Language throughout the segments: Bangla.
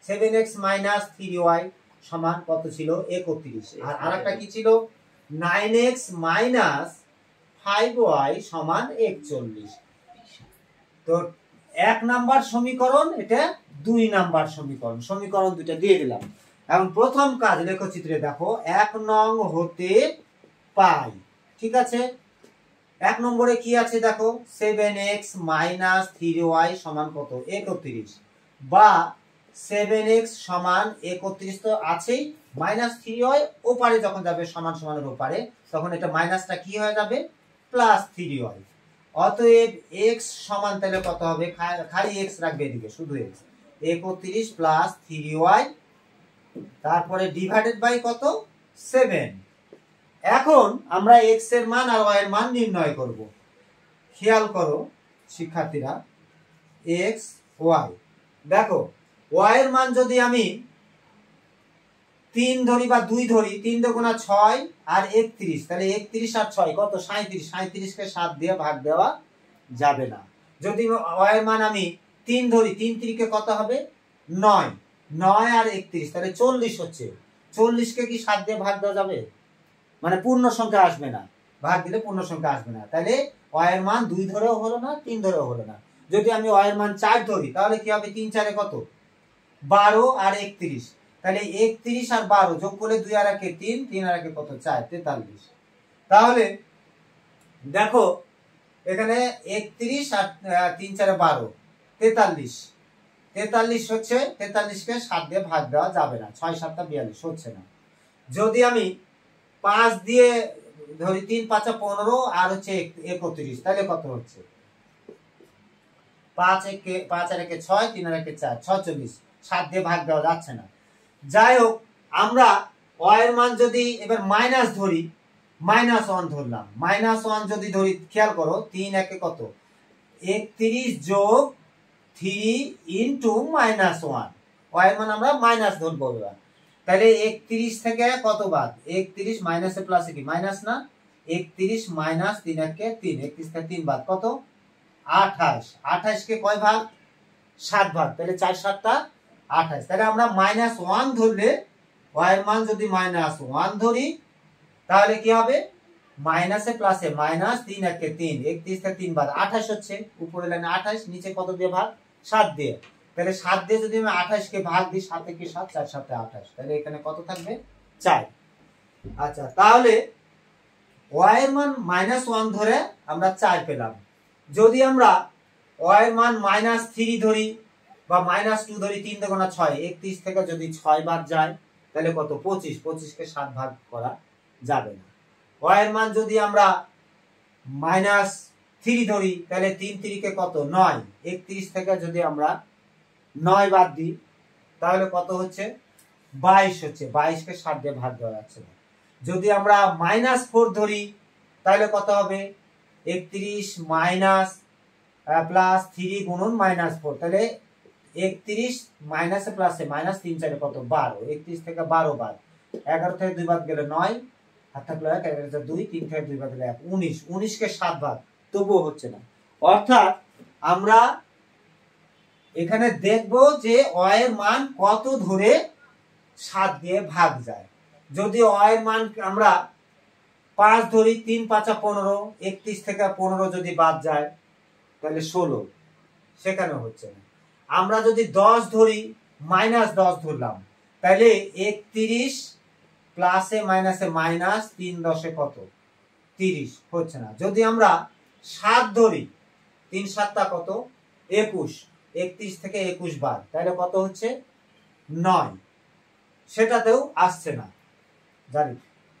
7x মাইনাস 3y সমান কত ছিল 31, আর আরেকটা কি ছিল 9x মাইনাস 5y সমান 41। তো 1 নাম্বার সমীকরণ, এটা 2 নাম্বার সমীকরণ, সমীকরণ দুটো দিয়ে দিলাম। এখন প্রথম কাজ লেখচিত্রে দেখো 1 নং হতে পাই, ঠিক আছে। 1 নম্বরে কি আছে দেখো 7x মাইনাস 3y সমান কত 31, বা 7x সমান 31 তো আছেই, মাইনাস 3y ওপারে যখন যাবে সমান সমানের ওপারে, তখন এটা মাইনাসটা কি হয়ে যাবে প্লাস 3y। অতএব x সমান তাহলে কত হবে, খালি x রাখবে এদিকে, শুধু x, 31 প্লাস 3y, তারপরে ডিভাইডেড বাই কত 7। এখন আমরা x এর মান আর y এর মান নির্ণয় করব। খেয়াল করো শিক্ষার্থীরা, x y, দেখো y এর মান যদি আমি 3 ধরি বা 2 ধরি, 3 দুগুণা 6 আর 31, তাহলে 31 আর 6 কত 37, 37 কে 7 দিয়ে ভাগ দেওয়া যাবে না। যদি y এর মান আমি 3 ধরি, 3 3 কত হবে 9, 9 আর 31 তাহলে 40 হচ্ছে, 40 কে কি 7 দিয়ে ভাগ দেওয়া যাবে, মানে পূর্ণ সংখ্যা আসবে না, ভাগ দিলে পূর্ণ সংখ্যা আসবে না। তাহলে y এর মান 2 ধরেও হলো না, 3 ধরেও হলো না। যদি আমি y এর মান 4 ধরি, তাহলে কি হবে 3 4 কত 12 আর 31, তাহলে 31 আর 12 যোগ করলে 2 আর 1 3, 3 আর 1 কত 4, 43। তাহলে দেখো এখানে 31 আর 3 4 12, 43, 43 হচ্ছে, 43 কে 7 দিয়ে ভাগ দেওয়া যাবে না, 6 7 42 হচ্ছে না। যদি আমি 5 দিয়ে ধরি, 3 5 15 আর হচ্ছে 31, তাহলে কত হচ্ছে 5 আর 1 6, 3 আর 1 4, 46, 7 দিয়ে ভাগ দেওয়া যাচ্ছে না। যাই হোক, আমরা y এর মান যদি এবার মাইনাস ধরি, -1 ধরলাম, -1 যদি ধরি, খেয়াল করো 3 1 কত 31 যোগ 3 ইন্টু -1, y এর মান আমরা মাইনাস ধরবো এবার। তাহলে 31 থেকে কত বাদ, 31 মাইনাসে প্লাসে কি মাইনাস না, 31 মাইনাস 3 1 3, 31 থেকে 3 বাদ কত 28, 28 কে কয় ভাগ 7 ভাগ, তাহলে 4 7 28। তাহলে আমরা -1 ধরলে, y এর মান যদি -1 ধরি, তাহলে কি হবে মাইনাসে প্লাসে মাইনাস 3 1 3, 31 থেকে 3 বাদ 28 হচ্ছে, উপরে লাইনে 28, নিচে কত দিয়ে ভাগ 7 দিয়ে। তাহলে 7 দিয়ে যদি আমি 28 কে ভাগ দিই, 7 কে 7, 4 7 28, তাহলে এখানে কত থাকবে 4। আচ্ছা, তাহলে y এর মান -1 ধরে আমরা 4 পেলাম। যদি আমরা y এর মান -3 ধরি বা -2 ধরি, 3 দুগুণা 6, 31 থেকে যদি 6 বাদ যায়, তাহলে কত 25, 25 কে 7 ভাগ করা যাবে না। y এর মান যদি আমরা -3 ধরি, তাহলে 3 3 কে কত 9, 31 থেকে যদি আমরা 9 বাদ দিই, তাহলে কত হচ্ছে 22 হচ্ছে, 22 কে 7 দিয়ে ভাগ দেওয়া যাচ্ছে না। যদি আমরা -4 ধরি, তাহলে কত হবে 31 মাইনাস প্লাস 3 গুণন -4, তাহলে 31 মাইনাসে প্লাসে মাইনাস 3 4 কত 12, 31 থেকে 12 বাদ, 11 থেকে 2 বাদ গেলে 9, আর থাকলো 1, 11 থেকে 2, 3 থেকে 2 বাদ গেলে 1, 19, 19 কে 7 ভাগ, তবুও হচ্ছে না। অর্থাৎ আমরা এখানে দেখবো যে y এর মান কত ধরে 7 দিয়ে ভাগ যায়। যদি y এর মান আমরা 5 ধরি, 3 5 15, 31 থেকে 15 যদি বাদ যায়, তাহলে 16, সেখানে হচ্ছে না। আমরা যদি 10 ধরি, -10 ধরলাম, তাহলে 31 প্লাসে মাইনাসে মাইনাস 3 10 কত 30, হচ্ছে না। যদি আমরা 7 ধরি, 3 7 কত 21, 31 থেকে 21 বাদ, তাহলে কত হচ্ছে 9, সেটাতেও আসছে না। জানি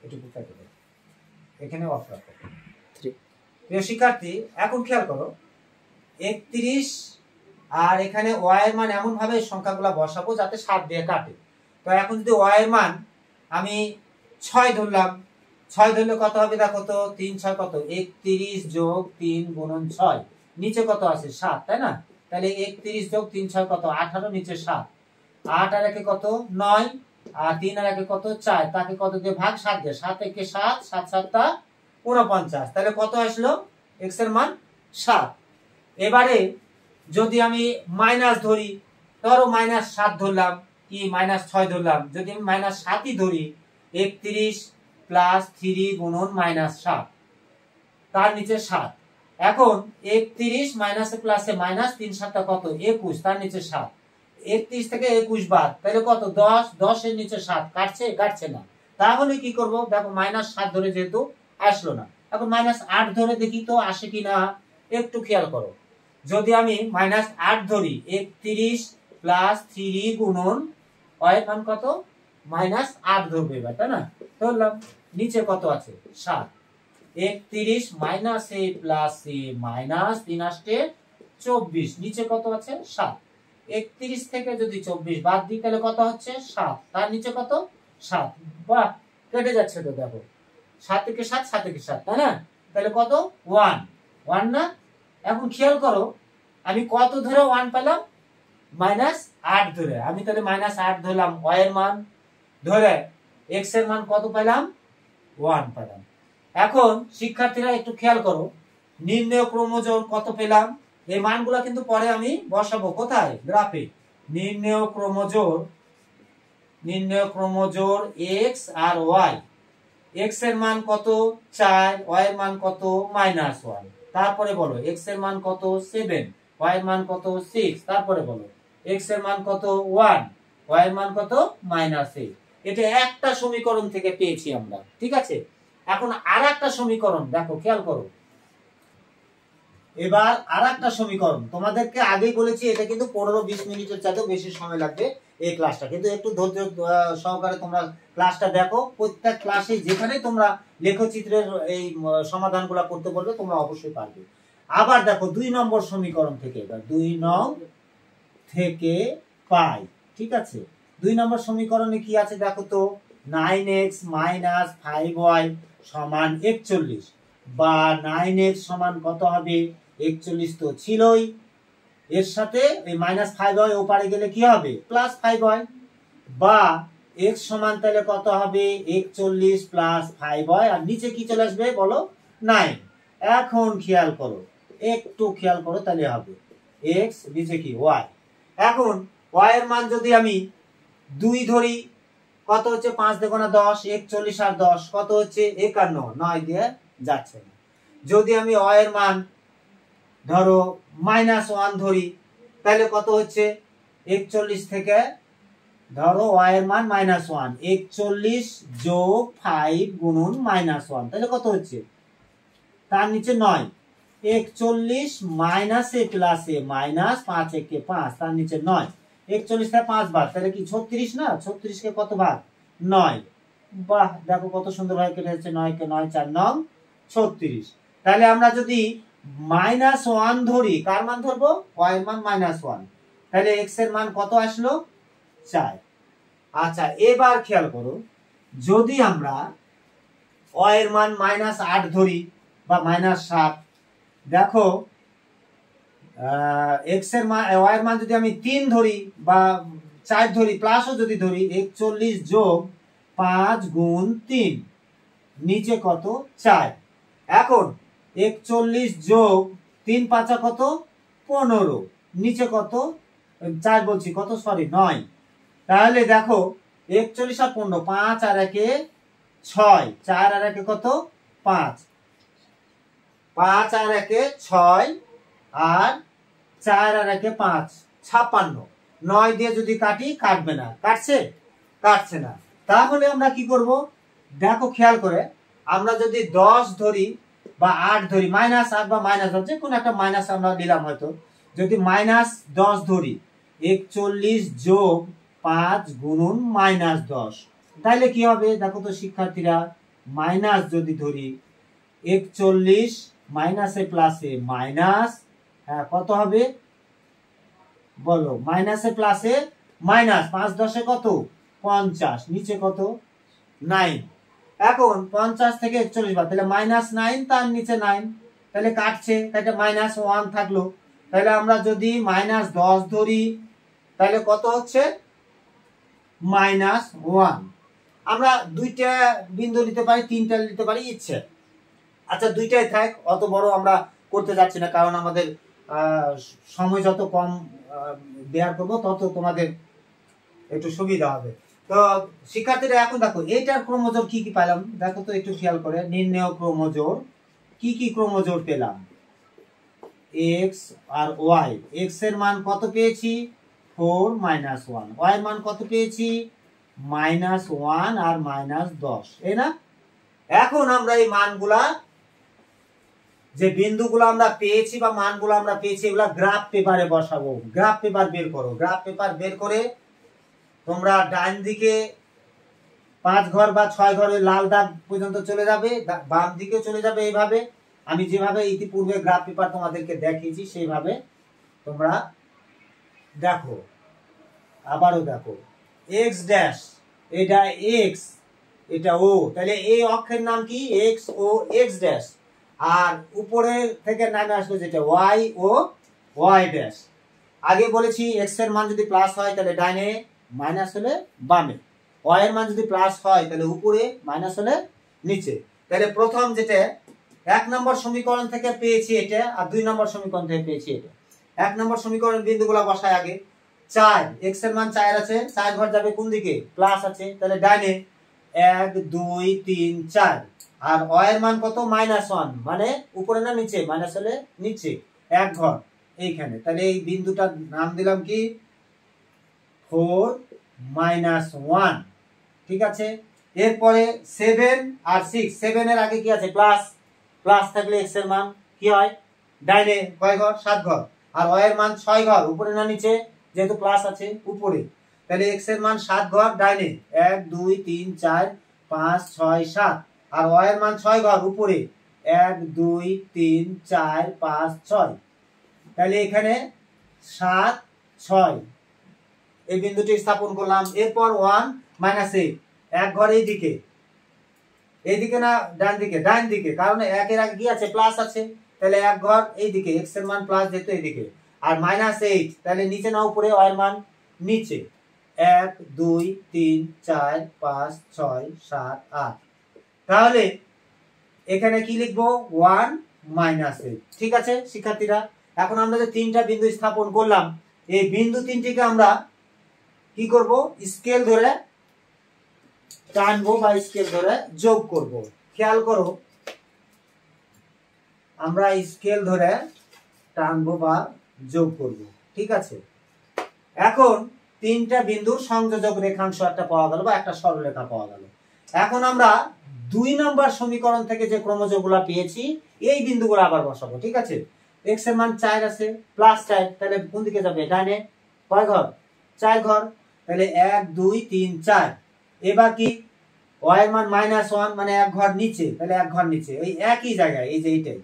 এটুকু কেটে দেব, এখানে অফ রাখো। প্রিয় শিক্ষার্থী, এখন খেয়াল করো 31 আর এখানে y এর মান এমন ভাবে সংখ্যাগুলো বসাবো যাতে 7 দিয়ে কাটে। তো এখন যদি y এর মান আমি 6 ধরলাম, 6 ধরলে কত হবে দেখো তো, 3 6 কত 31 যোগ 3 গুণন 6, নিচে কত আছে 7, তাই না? তাহলে 31 যোগ 3 6 কত 18, নিচে 7, 8 আর 1 কত 9, আর 3 আর 1 কত 4, তাকে কত দিয়ে ভাগ 7 দিয়ে, 7 1 7, 7 7 49, তাহলে কত আসলো x এর মান 7। এবারে যদি আমি মাইনাস ধরি, ধরো -7 ধরলাম, কি -6 ধরলাম, যদি আমি -7ই ধরি 31 প্লাস 3 গুণন -7 তার নিচে 7। এখন 31 মাইনাসে প্লাসে -3 7 কত 21 তার নিচে 7। 31 থেকে 21 বাদ তাহলে কত 10, 10 এর নিচে 7 কাটছে কাটছে না। তাহলে কি করব, দেখো -7 ধরে যেহেতু আসলো না, এখন -8 ধরে দেখি তো আসে কিনা। একটু খেয়াল করো, যদি আমি -8 ধরি 31 প্লাস 3 গুণন এর মান কত -8 ধরবে এবার, তাই না? ধরলাম, নিচে কত আছে 7। 31 minus a plus a minus 3 আসতে 24, নিচে কত আছে 7। 31 থেকে যদি 24 বাদ দিই তাহলে কত হচ্ছে 7, তার নিচে কত 7। বাহ, কেটে যাচ্ছে তো, দেখো 7 থেকে 7, 7 থেকে 7, তাই না? তাহলে কত 1 1 না। এখন খেয়াল করো, আমি কত ধরে 1 পেলাম, -8 ধরে। আমি তাহলে -8 ধরলাম, y এর মান ধরে x এর মান কত পেলাম 1 পেলাম। এখন শিক্ষার্থীরা একটু খেয়াল করো, নির্ণয় ক্রমজোড় কত পেলাম, এই মানগুলো কিন্তু পরে আমি বসাবো কোথায়, গ্রাফে। নির্ণয় ক্রমজোড় x আর y, x এর মান কত 4, y এর মান কত -1। তারপরে বলো x এর মান কত 7, y এর মান কত 6। তারপরে বলো x এর মান কত 1, y এর মান কত -8। এটা একটা সমীকরণ থেকে পেয়েছি আমরা, ঠিক আছে? এখন আরেকটা সমীকরণ দেখো, খেয়াল করো। এবার আরেকটা সমীকরণ তোমাদেরকে আগেই বলেছি, এটা কিন্তু 15-20 মিনিটের চাইতেও বেশি সময় লাগবে এই ক্লাসটা, কিন্তু একটু ধৈর্য সহকারে তোমরা ক্লাসটা দেখো। প্রত্যেক ক্লাসে যেখানে তোমরা লেখচিত্রের এই সমাধানগুলো করতে বলবে তোমরা অবশ্যই পারবে। আবার দেখো 2 নম্বর সমীকরণ থেকে, এবার 2 নং থেকে পাই, ঠিক আছে? 2 নম্বর সমীকরণে কি আছে দেখো তো, 9x মাইনাস 5y সমান 41, বা 9x সমান কত হবে 41 তো ছিলই, এর সাথে এই -5y ওপারে গেলে কি হবে +5y, বা x সমান তাহলে কত হবে 41 প্লাস 5y, আর নিচে কি চলে আসবে বলো 9। এখন খেয়াল করো, একটু খেয়াল করো, তাহলে হবে x নিচে কি y। এখন y এর মান যদি আমি 2 ধরি, কত হচ্ছে 5 দেখো না 10, 41 আর 10 কত হচ্ছে 51, 9 দিয়ে যাচ্ছে না। যদি আমি y এর মান ধরো -1 ধরি, তাহলে কত হচ্ছে 41 থেকে ধরো y এর মান -1, 41 যোগ 5 গুণন -1, তাহলে কত হচ্ছে তার নিচে 9। 41 minus a plus a minus 5 একে 5, তার নিচে 9। 41 থেকে 5 ভাগ, তাহলে কি 36 না? 36 কে কত ভাগ 9। বাহ, দেখো কত সুন্দর ভাবে কেটে যাচ্ছে, 9 কে 9 4 9 36। তাহলে আমরা যদি -1 ধরি, কার মান ধরবো y এর মান -1, তাহলে x এর মান কত আসলো 4। আচ্ছা, এবার খেয়াল করো, যদি আমরা y এর মান -8 ধরি বা -7, দেখো x এর মান y এর মান যদি আমি 3 ধরি বা 4 ধরি, প্লাসও যদি ধরি, 41 যোগ 5 গুণ 3 নিচে কত 4। এখন 41 যোগ 3 5 কত 15, নিচে কত 4 বলছি, কত সরি 9। তাহলে দেখো 41 আর 15, 5 আর 1 6, 4 আর 1 কত 5, 5 আর 1 6, আর 4 আর 1 5, 56। 9 দিয়ে যদি কাটি কাটবে না, কাটছে কাটছে না। তাহলে আমরা কি করব দেখো খেয়াল করে, আমরা যদি 10 ধরি বা 8 ধরি, -8 বা -10 যে কোনো একটা মাইনাস আমরা দিলাম হয়তো, যদি -10 ধরি, 41 যোগ 5 গুণন -10, তাহলে কি হবে দেখো তো শিক্ষার্থীরা, মাইনাস যদি ধরি 41 মাইনাসে প্লাসে মাইনাস, কত হবে বলো, মাইনাসে প্লাসে মাইনাস, 5 10 কত 50, নিচে কত 9। এখন 50 থেকে 41 বাদ, তাহলে -9 তার নিচে 9, তাহলে কাটছে, তাহলে -1 থাকলো। তাহলে আমরা যদি -10 ধরি, তাহলে কত হচ্ছে -1। আমরা 2টা বিন্দু নিতে পারি, 3টা নিতে পারি, ইচ্ছে। আচ্ছা, 2টাই থাক, অত বড় আমরা করতে যাচ্ছি না, কারণ আমাদের সময় যত কম দেয়ার করবো তত তোমাদের একটু সুবিধা হবে। তো শিক্ষার্থীরা এখন দেখো এইটার ক্রোমোজোর কি কি পেলাম দেখো তো একটু খেয়াল করে, নির্ণেয় ক্রোমোজোর কি কি ক্রোমোজোর পেলাম, এক্স আর ওয়াই। এক্স এর মান কত পেয়েছি 4 - 1, ওয়াই এর মান কত পেয়েছি -1 আর -10, এই না? এখন আমরা এই মানগুলা যে বিন্দুগুলো আমরা পেয়েছি বা মানগুলো আমরা পেয়েছি এগুলা গ্রাফ পেপারে বসাবো। গ্রাফ পেপার বের করো, গ্রাফ পেপার বের করে তোমরা ডান দিকে 5 ঘর বা 6 ঘরের লাল দাগ পর্যন্ত চলে যাবে, বাম দিকে চলে যাবে। এইভাবে আমি যেভাবে ইতিপূর্বে গ্রাফ পেপার তোমাদেরকে দেখিয়েছি সেইভাবে তোমরা দেখো। আবারও দেখো, এক্স ড্যাশ এটা এক্স, এটা ও, তাহলে এই অক্ষের নাম কি এক্স ও এক্স ড্যাশ। আর উপরে থেকে নামে আসবে যেটা ওয়াই ও ওয়াই ড্যাশ। আগে বলেছি এক্স এর মান যদি প্লাস হয় তাহলে ডাইনে, মাইনাস হলে বামে। ওয়াই এর মান যদি প্লাস হয় তাহলে উপরে, মাইনাস হলে নিচে। তাহলে প্রথম যেটা 1 নম্বর সমীকরণ থেকে পেয়েছি এটা, আর 2 নম্বর সমীকরণ থেকে পেয়েছি এটা। 1 নম্বর সমীকরণ বিন্দুগুলো বসায় আগে। 4, এক্স এর মান 4 আছে, 4 ঘর যাবে কোন দিকে, প্লাস আছে, তাহলে ডাইনে 1 2 3 4। আর ওয়াই এর মান কত -1, মানে উপরে না নিচে, মাইনাস হলে নিচে 1 ঘর এইখানে। তাহলে এই বিন্দুটার নাম দিলাম কি 4 - 1, ঠিক আছে। এরপরে 7 আর 6, 7 এর আগে কি আছে প্লাস, প্লাস থাকলে এক্স এর মান কি হয় ডাইনে কয় ঘর 7 ঘর, আর ওয়াই এর মান 6 ঘর, উপরে না নিচে, যেহেতু প্লাস আছে উপরে। তাহলে এক্স এর মান 7 ঘর ডাইনে, 1 2 3 4 5 6 7, আর ওয়াই এর মান 6 ঘর উপরে, 1 2 3 4 5 6। তাহলে এখানে 7 6 এই বিন্দুটি স্থাপন করলাম। এরপর 1 - 8, 1 ঘর এইদিকে, এইদিকে না ডান দিকে, ডান দিকে, কারণ 1 এর আগে কি আছে প্লাস আছে, তাহলে 1 ঘর এইদিকে, এক্স এর মান প্লাস যেহেতু এইদিকে। আর -8, তাহলে নিচে না উপরে, ওয়াই এর মান নিচে, 1 2 3 4 5 6 7 8। তাহলে এখানে কি লিখবো 1 - 8, ঠিক আছে শিক্ষার্থীরা। এখন আমরা যে 3টা বিন্দু স্থাপন করলাম, এই বিন্দু 3টিকে আমরা কি করব, স্কেল ধরে টানবো বা স্কেল ধরে যোগ করব। খেয়াল করো, আমরা স্কেল ধরে টানবো বা যোগ করব, ঠিক আছে। এখন 3টা বিন্দুর সংযোজক রেখাংশ একটা পাওয়া গেল বা একটা সরলরেখা পাওয়া গেল। এখন আমরা 2 নম্বর সমীকরণ থেকে যে ক্রমযোগগুলো পেয়েছি এই বিন্দুগুলো আবার বসাবো, ঠিক আছে। এক্স এর মান 4 আছে, প্লাস 4, তাহলে কোন দিকে যাবে ডাইনে, কয় ঘর 4 ঘর, তাহলে 1 2 3 4। এবার কি ওয়াই এর মান -1, মানে 1 ঘর নিচে, তাহলে 1 ঘর নিচে, এই একই জায়গায়, এই যে এইটাই,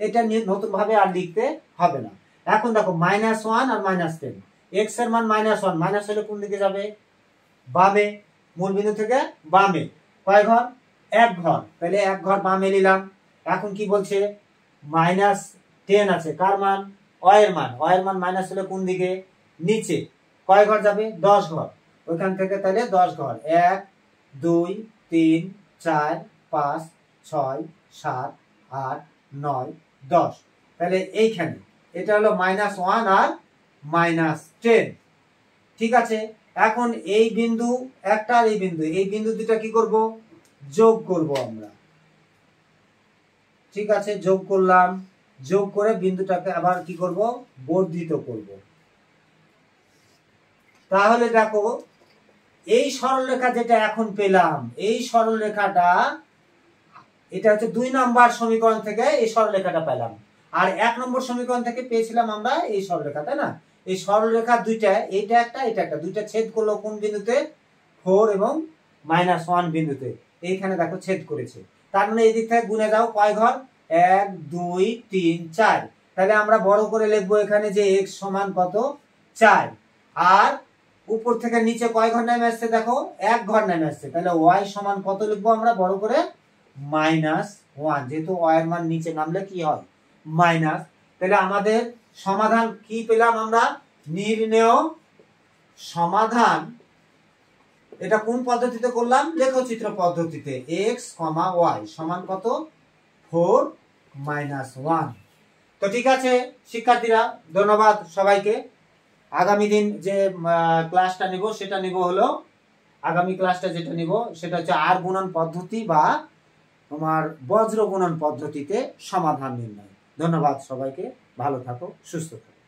এটা নতুন ভাবে আর লিখতে হবে না। এখন দেখো -1 আর -10, এক্স এর মান -1, মাইনাস হলে কোন দিকে যাবে বামে, মূল বিন্দু থেকে বামে, কয় ঘর 1 ঘর, তাহলে 1 ঘর বামে নিলাম। এখন কি বলছে -10 আছে, কার মান ওয়াই এর মান, ওয়াই এর মান মাইনাস হলে কোন দিকে নিচে, কয় ঘর যাবে 10 ঘর, ওইখান থেকে তাহলে 10 ঘর, 1 2 3 4 5 6 7 8 9 10। তাহলে এইখানে এটা হলো -1 আর -10, ঠিক আছে। এখন এই বিন্দু একটা আর এই বিন্দু দুটা কি করব, যোগ করব আমরা, ঠিক আছে। যোগ করলাম, যোগ করে বিন্দুটাকে আবার কি করব, বর্ধিত করব। তাহলে দেখো এই সরলরেখা যেটা এখন পেলাম, এই সরলরেখাটা, এটা হচ্ছে 2 নম্বর সমীকরণ থেকে এই সরলরেখাটা পেলাম, আর 1 নম্বর সমীকরণ থেকে পেয়েছিলাম আমরা এই সরলরেখা, তাই না। এই সরলরেখা দুইটা, এইটা একটা এটা একটা, দুইটা ছেদ করলো কোন বিন্দুতে 4 এবং -1 বিন্দুতে, এইখানে দেখো ছেদ করেছে। তার মানে এই দিক থেকে গুণে দাও, কয় ঘর 1 2 3 4। তাহলে আমরা বড় করে লিখবো এখানে যে x সমান কত 4, আর উপর থেকে নিচে কয় ঘর নেমে আসছে দেখো 1 ঘর নেমে আসছে, তাহলে y সমান কত লিখবো আমরা বড় করে -1, যেহেতু y এর মান নিচে নামলে কি হয় মাইনাস। তাহলে আমাদের সমাধান কি পেলাম আমরা, নির্ণেয় সমাধান। এটা কোন পদ্ধতিতে করলাম, লেখচিত্র পদ্ধতিতে, x, y সমান কত 4 - 1। তো ঠিক আছে শিক্ষার্থীরা, ধন্যবাদ সবাইকে। আগামী দিন যে ক্লাসটা নিব সেটা নিব হলো, আগামী ক্লাসটা যেটা নিব সেটা হচ্ছে আর গুণন পদ্ধতি বা তোমার বজ্র গুণন পদ্ধতিতে সমাধান নির্ণয়। ধন্যবাদ সবাইকে, ভালো থাকো, সুস্থ থাকো।